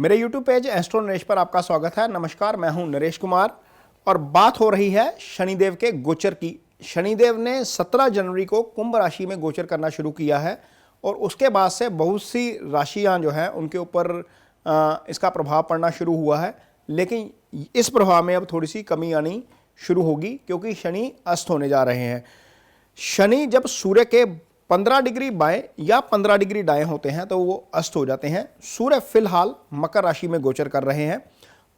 मेरे YouTube page astro Naresh पर आपका स्वागत है। नमस्कार, मैं हूं नरेश कुमार और बात हो रही है शनिदेव के गोचर की। शनिदेव ने 17 जनवरी को कुंभ राशि में गोचर करना शुरू किया है और उसके बाद से बहुत सी राशियां जो हैं उनके ऊपर इसका प्रभाव पड़ना शुरू हुआ है। लेकिन इस प्रभाव में अब थोड़ी सी कमी आनी शुरू होगी क्योंकि शनि अस्त होने जा रहे हैं। शनि जब सूर्य के 15 डिग्री बाएं या 15 डिग्री दाएं होते हैं तो वो अस्त हो जाते हैं। सूर्य फिलहाल मकर राशि में गोचर कर रहे हैं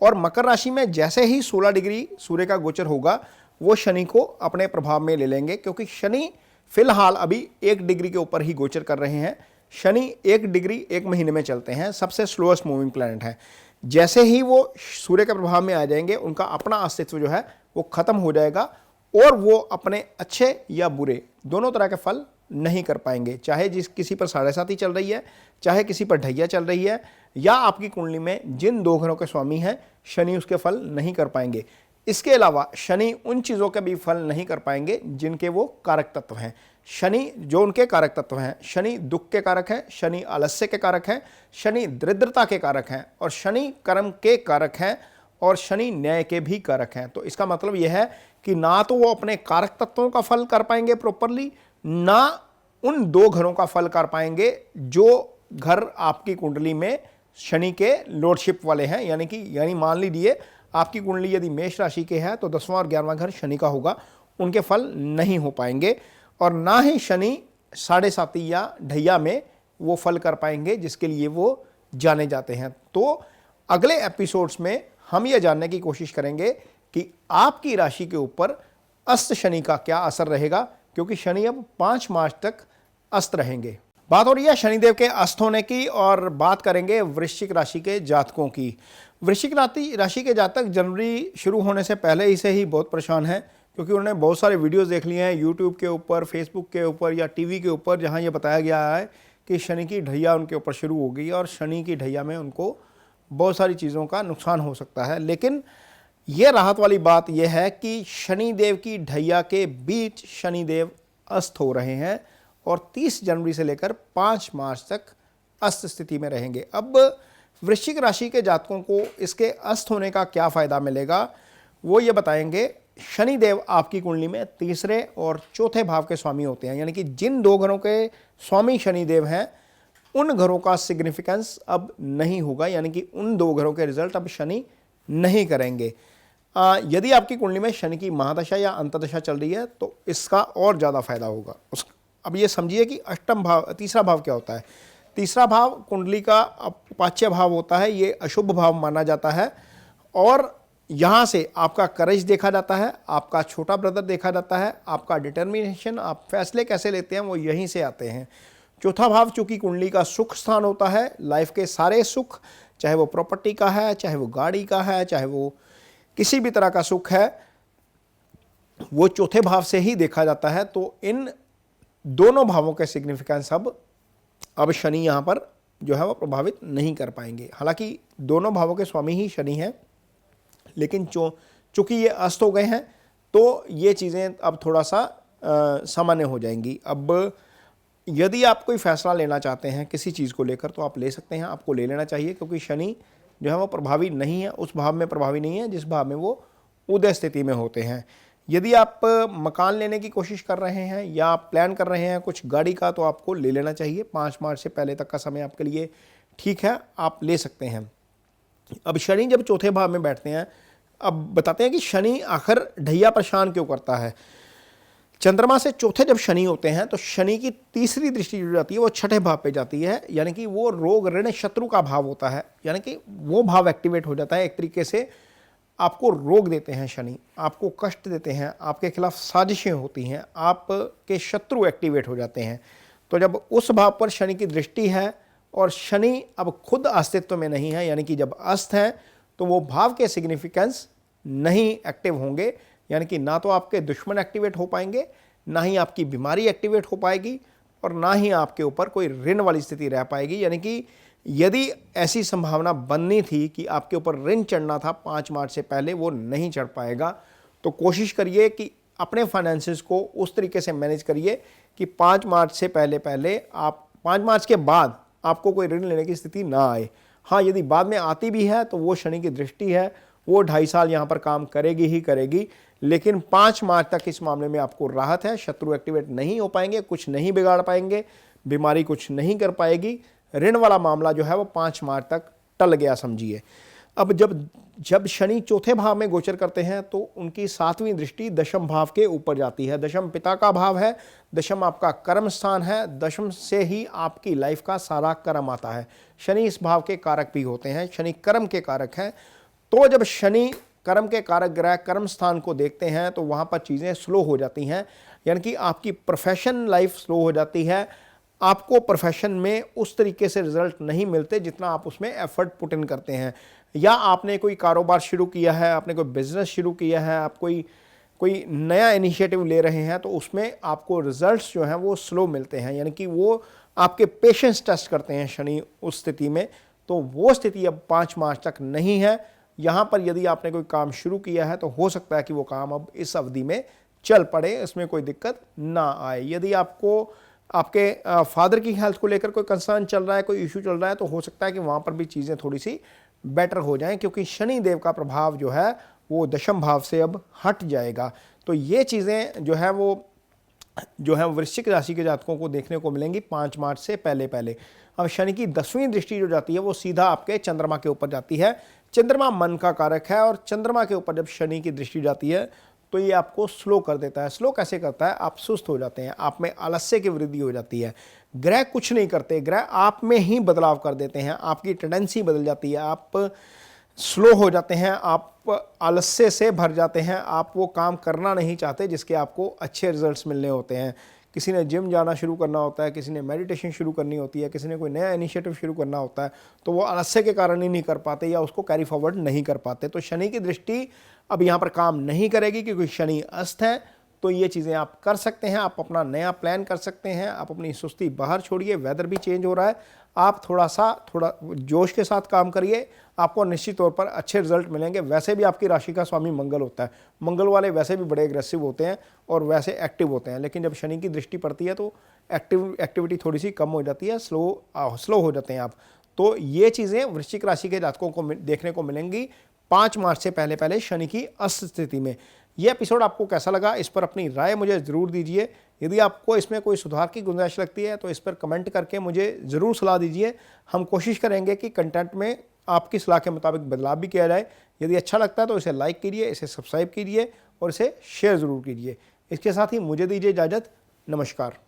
और मकर राशि में जैसे ही 16 डिग्री सूर्य का गोचर होगा वो शनि को अपने प्रभाव में ले लेंगे, क्योंकि शनि फिलहाल अभी 1 डिग्री के ऊपर ही गोचर कर रहे हैं। शनि 1 डिग्री 1 महीने में चलते हैं, सबसे स्लोएस्ट मूविंग प्लैनेट है। जैसे ही वो सूर्य के प्रभाव में आ जाएंगे उनका अपना अस्तित्व जो है वो खत्म हो जाएगा और वो अपने अच्छे या बुरे दोनों तरह के फल नहीं कर पाएंगे। चाहे किसी पर 7.5 चल रही है, चाहे किसी पर ढैया चल रही है, या आपकी कुंडली में जिन 2 घरों के स्वामी हैं शनि उसके फल नहीं कर पाएंगे। इसके अलावा शनि उन चीज़ों के भी फल नहीं कर पाएंगे जिनके वो कारक तत्व हैं। शनि जो उनके कारक तत्व हैं, शनि दुख के कारक हैं, शनि आलस्य के कारक हैं, शनि दरिद्रता के कारक हैं और शनि कर्म के कारक हैं और शनि न्याय के भी कारक हैं। तो इसका मतलब यह है कि ना तो वो अपने कारक तत्वों का फल कर पाएंगे प्रॉपरली, ना उन 2 घरों का फल कर पाएंगे जो घर आपकी कुंडली में शनि के लॉर्डशिप वाले हैं। यानी मान लीजिए आपकी कुंडली यदि मेष राशि के है तो 10वां और 11वां घर शनि का होगा, उनके फल नहीं हो पाएंगे और ना ही शनि 7.5 या ढैया में वो फल कर पाएंगे जिसके लिए वो जाने जाते हैं। तो अगले एपिसोड्स में हम ये जानने की कोशिश करेंगे कि आपकी राशि के ऊपर अस्त शनि का क्या असर रहेगा, क्योंकि शनि अब 5 मार्च तक अस्त रहेंगे। बात हो रही है शनिदेव के अस्त होने की और बात करेंगे वृश्चिक राशि के जातकों की। वृश्चिक राशि के जातक जनवरी शुरू होने से पहले ही से ही बहुत परेशान हैं, क्योंकि उन्होंने बहुत सारे वीडियोस देख लिए हैं यूट्यूब के ऊपर, फेसबुक के ऊपर या टीवी के ऊपर, जहां ये बताया गया है कि शनि की ढैया उनके ऊपर शुरू हो गई और शनि की ढैया में उनको बहुत सारी चीज़ों का नुकसान हो सकता है। लेकिन ये राहत वाली बात यह है कि शनिदेव की ढैया के बीच शनिदेव अस्त हो रहे हैं और 30 जनवरी से लेकर 5 मार्च तक अस्त स्थिति में रहेंगे। अब वृश्चिक राशि के जातकों को इसके अस्त होने का क्या फ़ायदा मिलेगा वो ये बताएंगे। शनिदेव आपकी कुंडली में 3रे और 4थे भाव के स्वामी होते हैं, यानी कि जिन 2 घरों के स्वामी शनिदेव हैं उन घरों का सिग्निफिकेंस अब नहीं होगा, यानी कि उन 2 घरों के रिजल्ट अब शनि नहीं करेंगे। यदि आपकी कुंडली में शनि की महादशा या अंतदशा चल रही है तो इसका और ज़्यादा फायदा होगा। अब ये समझिए कि अष्टम भाव, तीसरा भाव क्या होता है। तीसरा भाव कुंडली का उपाच्य भाव होता है, ये अशुभ भाव माना जाता है और यहाँ से आपका करेज देखा जाता है, आपका छोटा ब्रदर देखा जाता है, आपका डिटर्मिनेशन, आप फैसले कैसे लेते हैं वो यहीं से आते हैं। चौथा भाव चूँकि कुंडली का सुख स्थान होता है, लाइफ के सारे सुख, चाहे वो प्रॉपर्टी का है, चाहे वो गाड़ी का है, चाहे वो किसी भी तरह का सुख है, वो चौथे भाव से ही देखा जाता है। तो इन दोनों भावों के सिग्निफिकेंस अब शनि यहाँ पर जो है वो प्रभावित नहीं कर पाएंगे। हालांकि दोनों भावों के स्वामी ही शनि हैं, लेकिन चूँकि ये अस्त हो गए हैं तो ये चीज़ें अब थोड़ा सा सामान्य हो जाएंगी। अब यदि आप कोई फैसला लेना चाहते हैं किसी चीज़ को लेकर तो आप ले सकते हैं, आपको ले लेना चाहिए, क्योंकि शनि जो है वो प्रभावी नहीं है, उस भाव में प्रभावी नहीं है जिस भाव में वो उदय स्थिति में होते हैं। यदि आप मकान लेने की कोशिश कर रहे हैं या आप प्लान कर रहे हैं कुछ गाड़ी का तो आपको ले लेना चाहिए। 5 मार्च से पहले तक का समय आपके लिए ठीक है, आप ले सकते हैं। अब शनि जब चौथे भाव में बैठते हैं, अब बताते हैं कि शनि आखिर ढैया परेशान क्यों करता है। चंद्रमा से चौथे जब शनि होते हैं तो शनि की तीसरी दृष्टि जो जाती है वो 6ठे भाव पे जाती है, यानी कि वो रोग ऋण शत्रु का भाव होता है, यानी कि वो भाव एक्टिवेट हो जाता है। एक तरीके से आपको रोग देते हैं शनि, आपको कष्ट देते हैं, आपके खिलाफ साजिशें होती हैं, आपके शत्रु एक्टिवेट हो जाते हैं। तो जब उस भाव पर शनि की दृष्टि है और शनि अब खुद अस्तित्व में नहीं है, यानी कि जब अस्त है तो वो भाव के सिग्निफिकेंस नहीं एक्टिव होंगे, यानी कि ना तो आपके दुश्मन एक्टिवेट हो पाएंगे, ना ही आपकी बीमारी एक्टिवेट हो पाएगी और ना ही आपके ऊपर कोई ऋण वाली स्थिति रह पाएगी। यानी कि यदि ऐसी संभावना बननी थी कि आपके ऊपर ऋण चढ़ना था 5 मार्च से पहले, वो नहीं चढ़ पाएगा। तो कोशिश करिए कि अपने फाइनेंसेस को उस तरीके से मैनेज करिए कि 5 मार्च से पहले आप 5 मार्च के बाद आपको कोई ऋण लेने की स्थिति ना आए। हाँ, यदि बाद में आती भी है तो वो शनि की दृष्टि है, वो 2.5 साल यहाँ पर काम करेगी ही करेगी, लेकिन 5 मार्च तक इस मामले में आपको राहत है। शत्रु एक्टिवेट नहीं हो पाएंगे, कुछ नहीं बिगाड़ पाएंगे, बीमारी कुछ नहीं कर पाएगी। ऋण वाला मामला जो है वो 5 मार्च तक टल गया समझिए। अब जब जब शनि चौथे भाव में गोचर करते हैं तो उनकी 7वीं दृष्टि दशम भाव के ऊपर जाती है। दशम पिता का भाव है, दशम आपका कर्म स्थान है, दशम से ही आपकी लाइफ का सारा कर्म आता है। शनि इस भाव के कारक भी होते हैं, शनि कर्म के कारक हैं। तो जब शनि कर्म के कारक ग्रह कर्म स्थान को देखते हैं तो वहाँ पर चीज़ें स्लो हो जाती हैं, यानी कि आपकी प्रोफेशन लाइफ स्लो हो जाती है। आपको प्रोफेशन में उस तरीके से रिजल्ट नहीं मिलते जितना आप उसमें एफर्ट पुट इन करते हैं। या आपने कोई कारोबार शुरू किया है, आपने कोई बिजनेस शुरू किया है, आप कोई नया इनिशिएटिव ले रहे हैं, तो उसमें आपको रिजल्ट्स जो हैं वो स्लो मिलते हैं, यानी कि वो आपके पेशेंस टेस्ट करते हैं शनि उस स्थिति में। तो वो स्थिति अब 5 मार्च तक नहीं है। यहाँ पर यदि आपने कोई काम शुरू किया है तो हो सकता है कि वो काम अब इस अवधि में चल पड़े, इसमें कोई दिक्कत ना आए। यदि आपको आपके फादर की हेल्थ को लेकर कोई कंसर्न चल रहा है, कोई इशू चल रहा है, तो हो सकता है कि वहाँ पर भी चीज़ें थोड़ी सी बेटर हो जाएं, क्योंकि शनि देव का प्रभाव जो है वो दशम भाव से अब हट जाएगा। तो ये चीज़ें जो है वृश्चिक राशि के जातकों को देखने को मिलेंगी 5 मार्च से पहले पहले। अब शनि की 10वीं दृष्टि जो जाती है वो सीधा आपके चंद्रमा के ऊपर जाती है। चंद्रमा मन का कारक है और चंद्रमा के ऊपर जब शनि की दृष्टि जाती है तो ये आपको स्लो कर देता है। स्लो कैसे करता है? आप सुस्त हो जाते हैं, आप में आलस्य की वृद्धि हो जाती है। ग्रह कुछ नहीं करते, ग्रह आप में ही बदलाव कर देते हैं, आपकी टेंडेंसी बदल जाती है, आप स्लो हो जाते हैं, आप आलस्य से भर जाते हैं, आप वो काम करना नहीं चाहते जिसके आपको अच्छे रिजल्ट्स मिलने होते हैं। किसी ने जिम जाना शुरू करना होता है, किसी ने मेडिटेशन शुरू करनी होती है, किसी ने कोई नया इनिशिएटिव शुरू करना होता है, तो वो आलस्य के कारण ही नहीं कर पाते या उसको कैरी फॉरवर्ड नहीं कर पाते। तो शनि की दृष्टि अब यहाँ पर काम नहीं करेगी क्योंकि शनि अस्त है। तो ये चीज़ें आप कर सकते हैं, आप अपना नया प्लान कर सकते हैं, आप अपनी सुस्ती बाहर छोड़िए। वेदर भी चेंज हो रहा है, आप थोड़ा जोश के साथ काम करिए, आपको निश्चित तौर पर अच्छे रिजल्ट मिलेंगे। वैसे भी आपकी राशि का स्वामी मंगल होता है, मंगल वाले वैसे भी बड़े एग्रेसिव होते हैं और वैसे एक्टिव होते हैं, लेकिन जब शनि की दृष्टि पड़ती है तो एक्टिविटी थोड़ी सी कम हो जाती है, स्लो हो जाते हैं आप। तो ये चीज़ें वृश्चिक राशि के जातकों को देखने को मिलेंगी 5 मार्च से पहले पहले शनि की अस्त स्थिति में। यह एपिसोड आपको कैसा लगा, इस पर अपनी राय मुझे ज़रूर दीजिए। यदि आपको इसमें कोई सुधार की गुंजाइश लगती है तो इस पर कमेंट करके मुझे ज़रूर सलाह दीजिए। हम कोशिश करेंगे कि कंटेंट में आपकी सलाह के मुताबिक बदलाव भी किया जाए। यदि अच्छा लगता है तो इसे लाइक कीजिए, इसे सब्सक्राइब कीजिए और इसे शेयर ज़रूर कीजिए। इसके साथ ही मुझे दीजिए इजाज़त। नमस्कार।